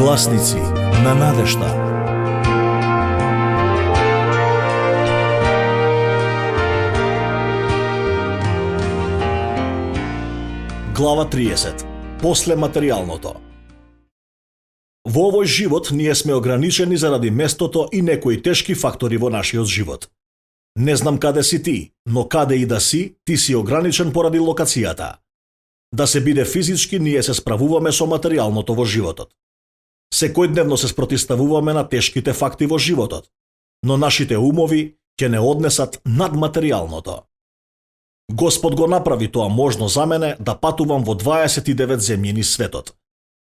Гласници на надежта. Глава 30. После материјалното. Во овој живот ние сме ограничени заради местото и некои тешки фактори во нашиот живот. Не знам каде си ти, но каде и да си, ти си ограничен поради локацијата. Да се биде физички, ние се справуваме со материјалното во животот. Секојдневно се спротивставуваме на тешките факти во животот, но нашите умови ќе не однесат над материјалното. Господ го направи тоа можно за мене да патувам во 29 земји низ светот.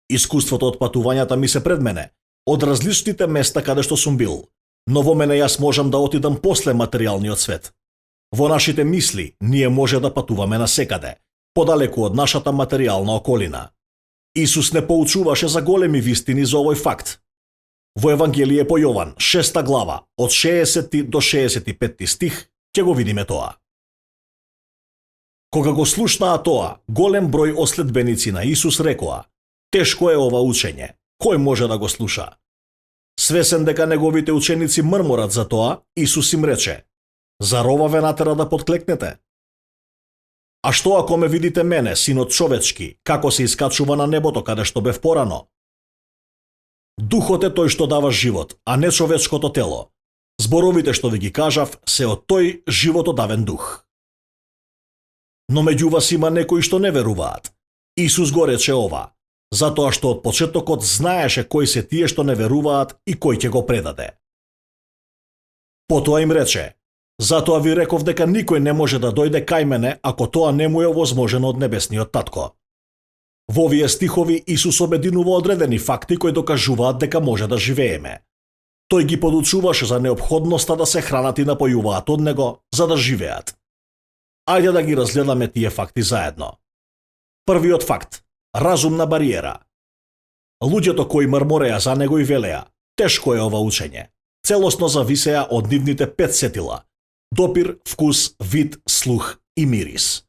Искуството од патувањата ми се пред мене, од различните места каде што сум бил, но во мене јас можам да отидам после материјалниот свет. Во нашите мисли ние може да патуваме насекаде, подалеку од нашата материјална околина. Исус не поучуваше за големи вистини за овој факт. Во Евангелие по Јован, 6 глава, од 60 до 65 стих, ќе го видиме тоа. Кога го слушнаа тоа, голем број оследбеници на Исус рекоа: "Тешко е ова учење, кој може да го слуша?" Свесен дека неговите ученици мрморат за тоа, Исус им рече: "Зар ова ве натера да потклекнете? А што ако ме видите мене, синот човечки, како се искачува на небото каде што бев порано? Духот е тој што дава живот, а не човечкото тело. Зборовите што ви ги кажав се од тој животодавен дух." Но меѓу вас има некои што не веруваат. Исус го рече ова, затоа што од почетокот знаеше кои се тие што не веруваат и кој ќе го предаде. Потоа им рече: "Затоа ви реков дека никој не може да дојде кај мене ако тоа не му е овозможено од небесниот татко." Во овие стихови Исус обединува одредени факти кои докажуваат дека може да живееме. Тој ги подучуваше за неопходноста да се хранат и напојуваат од него за да живеат. Ајде да ги разгледаме тие факти заедно. Првиот факт – разумна бариера. Луѓето кои мрмореа за него и велеа: "Тешко е ова учење", целосно зависеа од нивните 5 сетила – допир, вкус, вид, слух и мирис.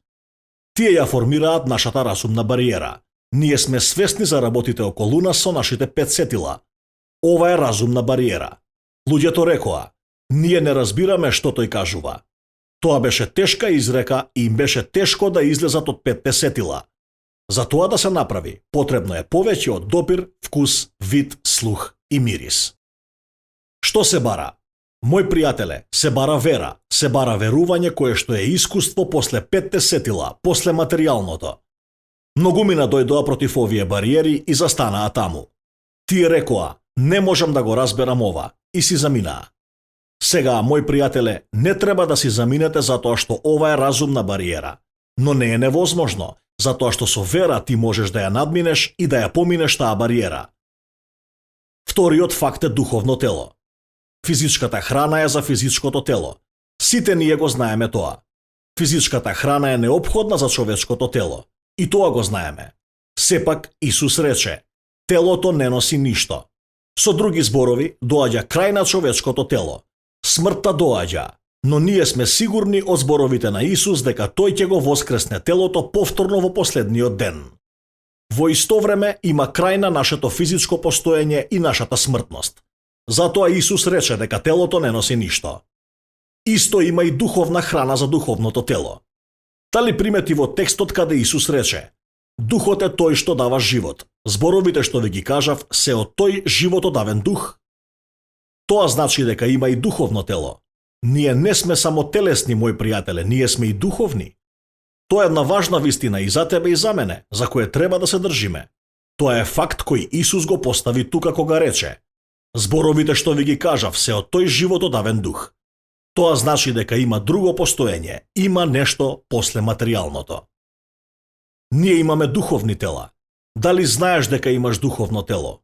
Тие ја формираат нашата разумна бариера. Ние сме свесни за работите околу нас со нашите 5 сетила. Ова е разумна бариера. Луѓето рекоа: "Ние не разбираме што тој кажува." Тоа беше тешка изрека и им беше тешко да излезат од 5 сетила. За тоа да се направи, потребно е повеќе од допир, вкус, вид, слух и мирис. Што се бара? Мој пријателе, се бара вера, се бара верување кое што е искуство после 5 сетила, после материјалното. Многумина дојдоа против овие бариери и застанаа таму. Тие рекоа: "Не можам да го разберам ова", и си заминаа. Сега, мој пријателе, не треба да си заминете затоа што ова е разумна бариера, но не е невозможно, затоа што со вера ти можеш да ја надминеш и да ја поминеш таа бариера. Вториот факт е духовно тело. Физичката храна е за физичкото тело. Сите ние го знаеме тоа. Физичката храна е неопходна за човечкото тело. И тоа го знаеме. Сепак Исус рече: "Телото не носи ништо." Со други зборови, доаѓа крај на човечкото тело. Смртта доаѓа, но ние сме сигурни од зборовите на Исус дека тој ќе го воскресне телото повторно во последниот ден. Во исто време има крај на нашето физичко постоење и нашата смртност. Затоа Исус рече дека телото не носи ништо. Исто има и духовна храна за духовното тело. Дали примети во текстот каде Исус рече: "Духот е тој што дава живот." Зборовите што ви ги кажав се од тој животодавен дух. Тоа значи дека има и духовно тело. Ние не сме само телесни, мој пријателе, ние сме и духовни. Тоа е една важна вистина и за тебе и за мене, за која треба да се држиме. Тоа е факт кој Исус го постави тука кога рече: "Зборовите што ви ги кажав се од тој животодавен дух." Тоа значи дека има друго постоење, има нешто после материјалното. Ние имаме духовни тела. Дали знаеш дека имаш духовно тело?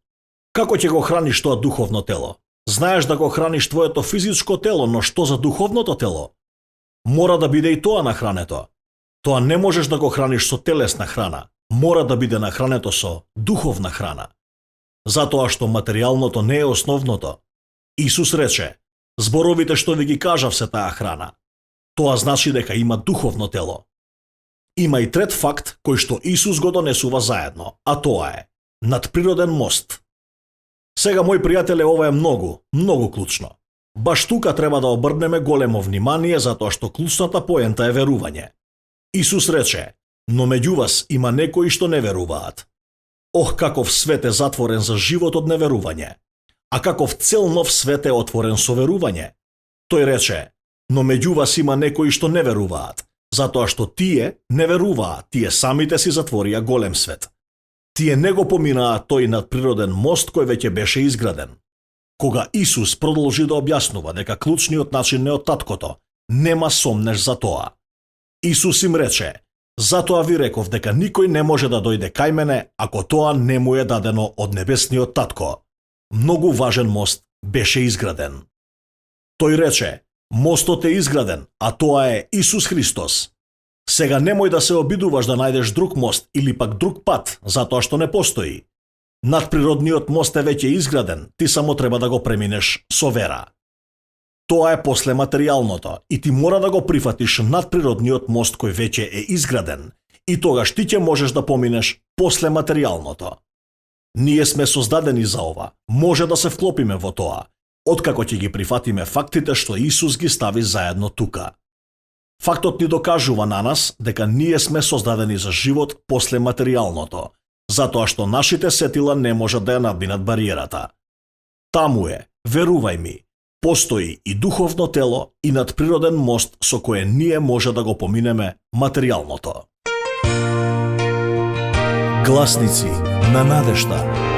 Како ќе го храниш тоа духовно тело? Знаеш да го храниш твоето физичко тело, но што за духовното тело? Мора да биде и тоа нахрането. Тоа не можеш да го храниш со телесна храна, мора да биде нахрането со духовна храна. Затоа што материјалното не е основното. Исус рече: "Зборовите што ви ги кажав се таа храна." Тоа значи дека има духовно тело. Има и трет факт кој што Исус го донесува заедно, а тоа е надприроден мост. Сега, мои пријателе, ова е многу клучно. Баш тука треба да обрнеме големо внимание, затоа што клучната поента е верување. Исус рече: "Но меѓу вас има некои што не веруваат." Ох, каков свет е затворен за живот од неверување. А каков цел нов свет е отворен со верување. Тој рече: "Но меѓу вас има некои што не веруваат, затоа што тие не веруваат, тие самите си затворија голем свет. Тие не го поминаа тој надприроден мост кој веќе беше изграден." Кога Исус продолжи да објаснува дека клучниот начин е од таткото, нема сомнеш за тоа. Исус им рече: "Затоа ви реков дека никој не може да дојде кај мене ако тоа не му е дадено од небесниот татко." Многу важен мост беше изграден. Тој рече: "Мостот е изграден, а тоа е Исус Христос. Сега немој да се обидуваш да најдеш друг мост или пак друг пат, затоа што не постои. Надприродниот мост е веќе изграден, ти само треба да го преминеш со вера. Тоа е после материјалното и ти мора да го прифатиш надприродниот мост кој веќе е изграден и тогаш ти ќе можеш да поминеш после материјалното. Ние сме создадени за ова, може да се вклопиме во тоа, откако ќе ги прифатиме фактите што Исус ги стави заедно тука. Фактот ни докажува на нас дека ние сме создадени за живот после материјалното, затоа што нашите сетила не можат да ја надминат бариерата. Таму е, верувај ми, постои и духовно тело и надприроден мост со кое ние може да го поминеме материјалното. Гласници на надежта.